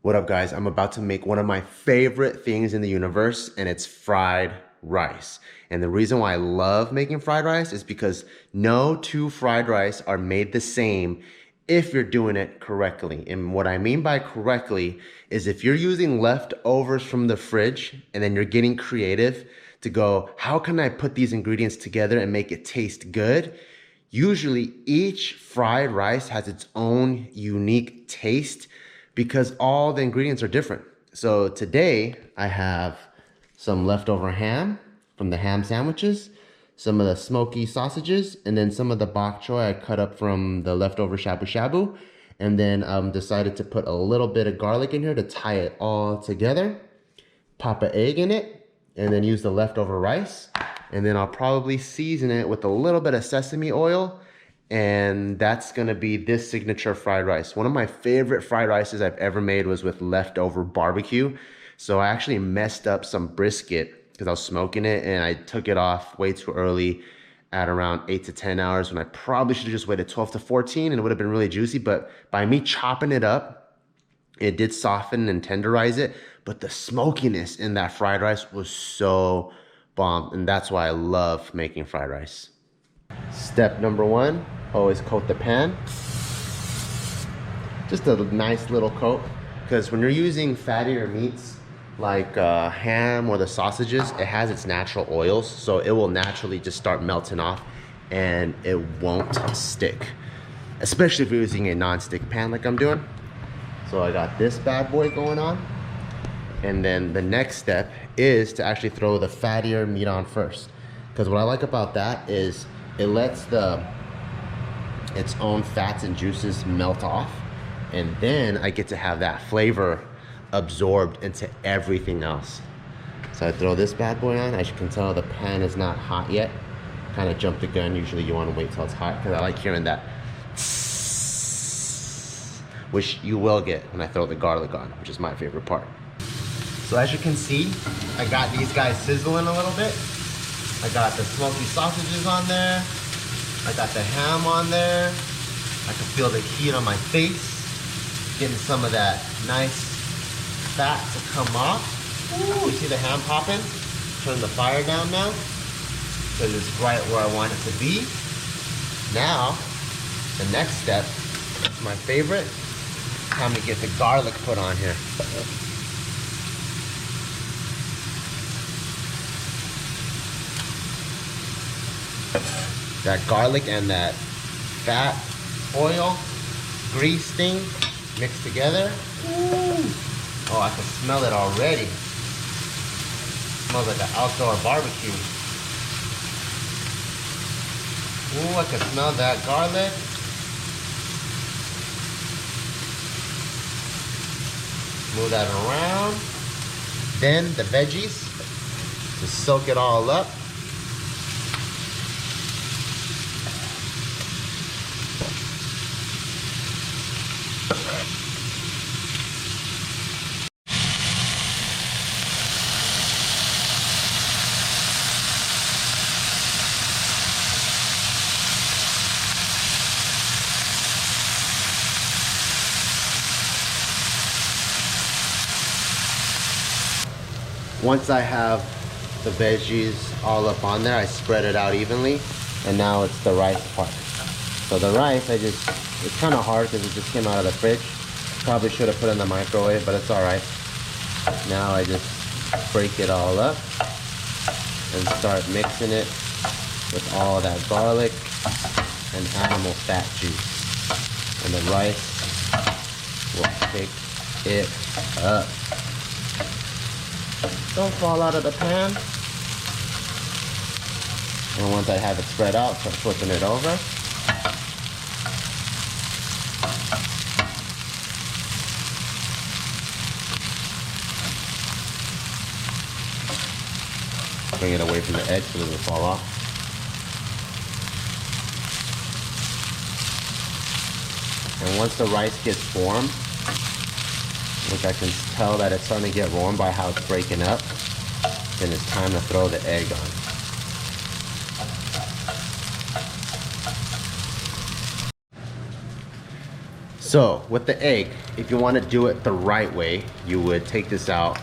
What up, guys? I'm about to make one of my favorite things in the universe, and it's fried rice. And the reason why I love making fried rice is because no two fried rice are made the same if you're doing it correctly. And what I mean by correctly is if you're using leftovers from the fridge and then you're getting creative to go, how can I put these ingredients together and make it taste good? Usually each fried rice has its own unique taste because all the ingredients are different. So today I have some leftover ham from the ham sandwiches, some of the smoky sausages, and then some of the bok choy I cut up from the leftover shabu shabu. And then decided to put a little bit of garlic in here to tie it all together. Pop an egg in it, and then use the leftover rice. And then I'll probably season it with a little bit of sesame oil. And that's gonna be this signature fried rice. One of my favorite fried rices I've ever made was with leftover barbecue. So I actually messed up some brisket because I was smoking it and I took it off way too early at around 8 to 10 hours when I probably should have just waited 12 to 14 and it would have been really juicy. But by me chopping it up, it did soften and tenderize it. But the smokiness in that fried rice was so bomb. And that's why I love making fried rice. Step number one, always coat the pan. Just a nice little coat, because when you're using fattier meats like ham or the sausages, it has its natural oils, so it will naturally just start melting off and it won't stick, especially if you're using a non-stick pan like I'm doing. So I got this bad boy going on, and then the next step is to actually throw the fattier meat on first, because what I like about that is it lets its own fats and juices melt off, and then I get to have that flavor absorbed into everything else. So I throw this bad boy on. As you can tell, the pan is not hot yet. Kind of jumped the gun. Usually you want to wait till it's hot because I like hearing that, which you will get when I throw the garlic on, which is my favorite part. So as you can see, I got these guys sizzling a little bit. I got the smoky sausages on there. I got the ham on there. I can feel the heat on my face. Getting some of that nice fat to come off. Ooh, you see the ham popping? Turn the fire down now, because it's right where I want it to be. Now, the next step is my favorite. Time to get the garlic put on here. That garlic and that fat, oil, grease thing mixed together. Ooh. Oh, I can smell it already. Smells like an outdoor barbecue. Ooh, I can smell that garlic. Move that around. Then the veggies, to soak it all up. Once I have the veggies all up on there, I spread it out evenly, and now it's the rice part. So the rice, it's kind of hard because it just came out of the fridge. Probably should have put it in the microwave, but it's all right. Now I just break it all up and start mixing it with all that garlic and animal fat juice. And the rice will pick it up. Don't fall out of the pan. And once I have it spread out, start flipping it over. Bring it away from the edge so it doesn't fall off. And once the rice gets warm, which I can tell that it's starting to get warm by how it's breaking up, then it's time to throw the egg on. So with the egg, if you want to do it the right way, you would take this out,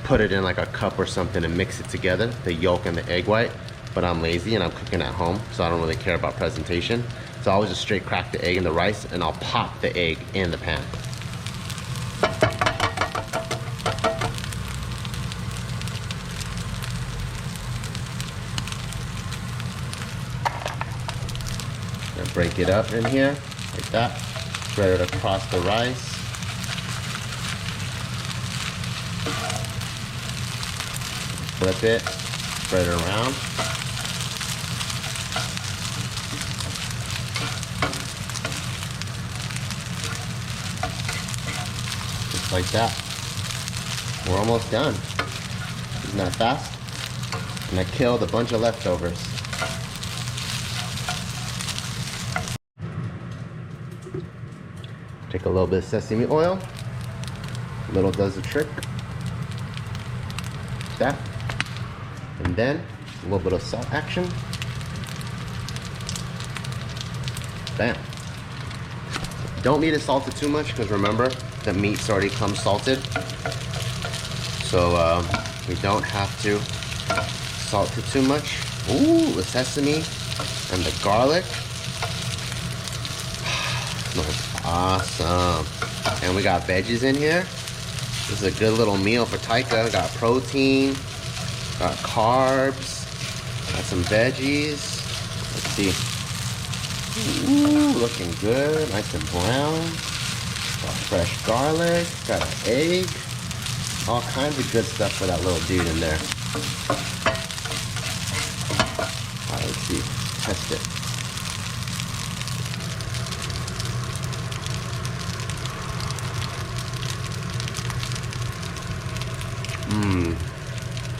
put it in like a cup or something and mix it together, the yolk and the egg white. But I'm lazy and I'm cooking at home, so I don't really care about presentation. So I'll just straight crack the egg in the rice and I'll pop the egg in the pan. And break it up in here, like that. Spread it across the rice. Flip it, spread it around. Just like that. We're almost done. Isn't that fast? And I killed a bunch of leftovers. Take a little bit of sesame oil. Little does the trick. That. And then a little bit of salt action. Bam. Don't need it salted too much because remember the meat's already comes salted. So we don't have to salt it too much. Ooh, the sesame and the garlic. Smells awesome. And we got veggies in here. This is a good little meal for Taika. Got protein, got carbs, got some veggies. Let's see. Ooh, looking good, nice and brown. Got fresh garlic, got an egg. All kinds of good stuff for that little dude in there. All right, let's see, test it.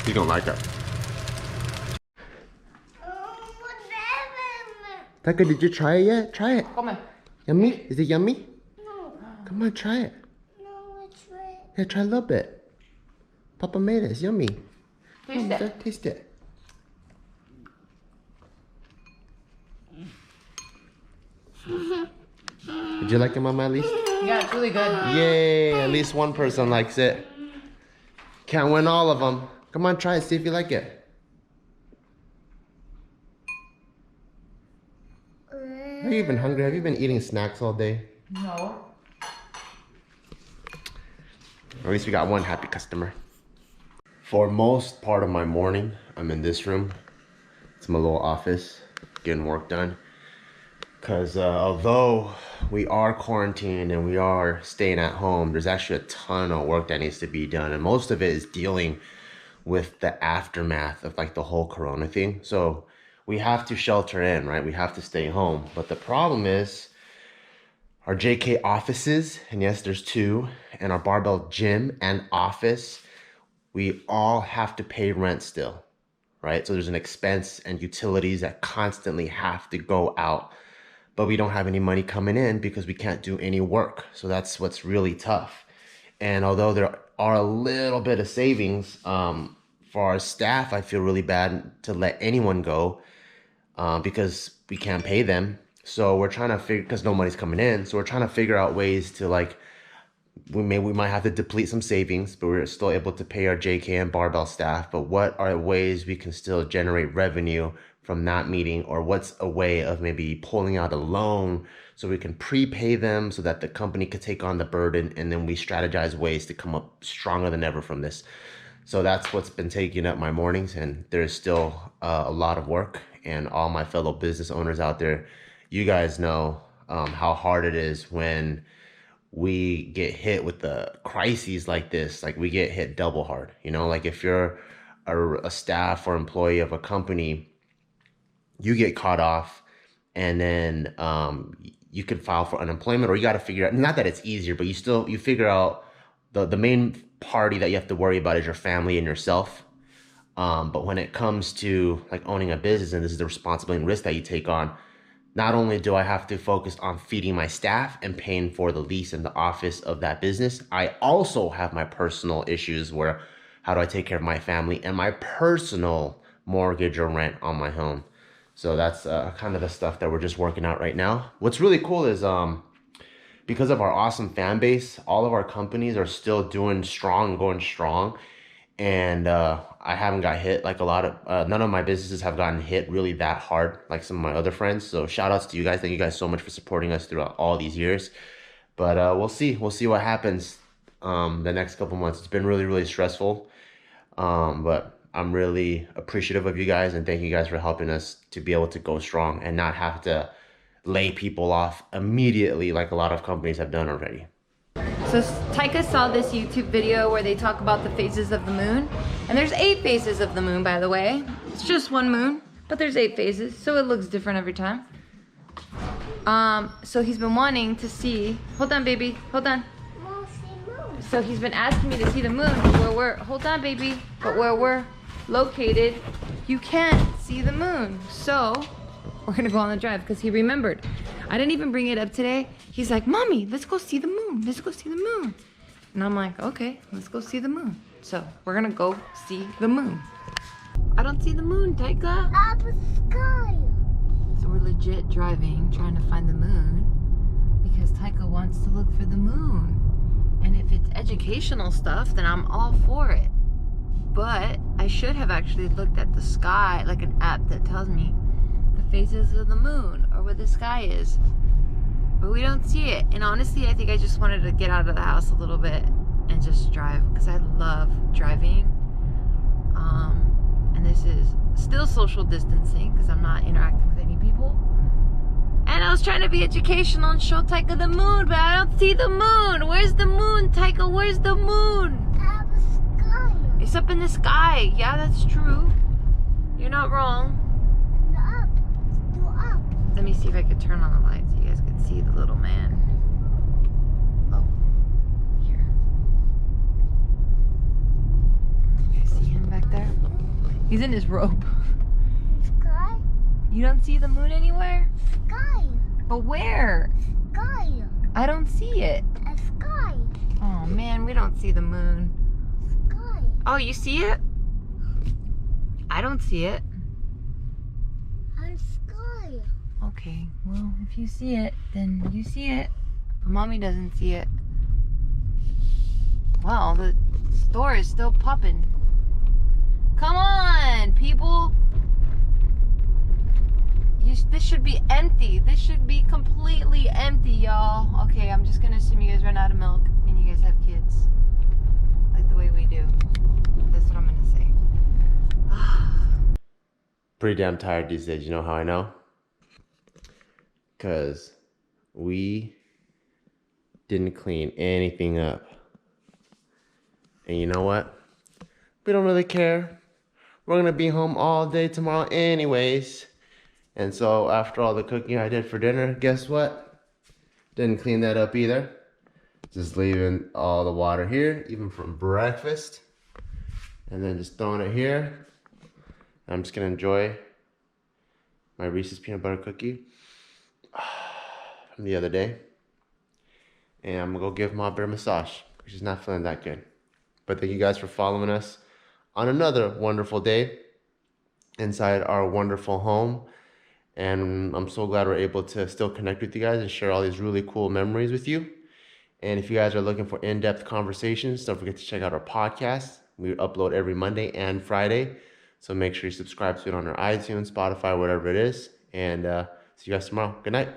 You don't like it. Taka, did you try it yet? Try it. Come on. Yummy? Is it yummy? No. Come on, try it. No, it's right. Yeah, try a little bit. Papa made it. It's yummy. Taste it. Taste it. Did you like it, Mama, at least? Yeah, it's really good. Yay! At least one person likes it. Can't win all of them. Come on, try it. See if you like it. Are you even hungry? Have you been eating snacks all day? No. Or at least we got one happy customer. For most part of my morning, I'm in this room. It's my little office, getting work done. Because although we are quarantined and we are staying at home, there's actually a ton of work that needs to be done. And most of it is dealing with the aftermath of like the whole corona thing. So we have to shelter in, right? We have to stay home. But the problem is our JK offices, and yes, there's two, and our Barbell gym and office, we all have to pay rent still, right? So there's an expense and utilities that constantly have to go out, but we don't have any money coming in because we can't do any work. So that's what's really tough. And although there are a little bit of savings for our staff, I feel really bad to let anyone go because we can't pay them. So we're trying to figure, because no money's coming in. So we're trying to figure out ways to like, we might have to deplete some savings, but we're still able to pay our JK and Barbell staff. But what are ways we can still generate revenue from not meeting, or what's a way of maybe pulling out a loan so we can prepay them so that the company could take on the burden, and then we strategize ways to come up stronger than ever from this. So that's what's been taking up my mornings, and there's still a lot of work. And all my fellow business owners out there, you guys know how hard it is when we get hit with the crises like this. Like we get hit double hard, you know, like if you're a staff or employee of a company, you get caught off, and then you could file for unemployment, or you got to figure out, not that it's easier, but you figure out the main party that you have to worry about is your family and yourself. But when it comes to like owning a business, and this is the responsibility and risk that you take on, not only do I have to focus on feeding my staff and paying for the lease and the office of that business, I also have my personal issues where how do I take care of my family and my personal mortgage or rent on my home. So that's kind of the stuff that we're just working out right now. What's really cool is because of our awesome fan base, all of our companies are still doing strong, going strong. And I haven't got hit like a lot of, none of my businesses have gotten hit really that hard like some of my other friends. So shout outs to you guys. Thank you guys so much for supporting us throughout all these years. But we'll see. We'll see what happens the next couple months. It's been really, really stressful. But I'm really appreciative of you guys and thank you guys for helping us to be able to go strong and not have to lay people off immediately like a lot of companies have done already. So Taika saw this YouTube video where they talk about the phases of the moon. And there's 8 phases of the moon, by the way. It's just one moon, but there's 8 phases, so it looks different every time. So he's been wanting to see, hold on baby, hold on. So he's been asking me to see the moon, hold on baby, but where we're located, you can't see the moon. So we're gonna go on the drive because he remembered. I didn't even bring it up today. He's like, Mommy, let's go see the moon. Let's go see the moon. And I'm like, okay, let's go see the moon. So we're gonna go see the moon. I don't see the moon, Taika. Up the sky. So we're legit driving, trying to find the moon because Taika wants to look for the moon. And if it's educational stuff, then I'm all for it. But I should have actually looked at the sky, like an app that tells me the phases of the moon or where the sky is. But we don't see it. And honestly, I think I just wanted to get out of the house a little bit and just drive because I love driving. And this is still social distancing because I'm not interacting with any people. And I was trying to be educational and show Taika the moon, but I don't see the moon. Where's the moon, Taika? Where's the moon? Up the sky. It's up in the sky. Yeah, that's true. You're not wrong. Up. Do up. Let me see if I could turn on the light so you guys can see the little man. Oh, here. You guys see him back there? He's in his robe. Sky. You don't see the moon anywhere? Sky. But where? Sky. I don't see it. A sky. Oh man, we don't see the moon. Sky. Oh, you see it? I don't see it. And sky. Okay, well, if you see it, then you see it. But Mommy doesn't see it. Wow, the store is still popping. Come on, people. This should be empty. This should be completely empty, y'all. Okay, I'm just gonna assume you guys run out of milk and you guys have kids. Like the way we do. That's what I'm gonna say. Pretty damn tired these days. You know how I know? Because we didn't clean anything up. And you know what? We don't really care. We're going to be home all day tomorrow anyways. And so after all the cooking I did for dinner, guess what? Didn't clean that up either. Just leaving all the water here, even from breakfast. And then just throwing it here. I'm just going to enjoy my Reese's peanut butter cookie from the other day. And I'm going to go give Ma a bear massage. She's not feeling that good. But thank you guys for following us on another wonderful day inside our wonderful home. And I'm so glad we're able to still connect with you guys and share all these really cool memories with you. And if you guys are looking for in-depth conversations, don't forget to check out our podcast. We upload every Monday and Friday. So make sure you subscribe to it on our iTunes, Spotify, whatever it is. And see you guys tomorrow. Good night.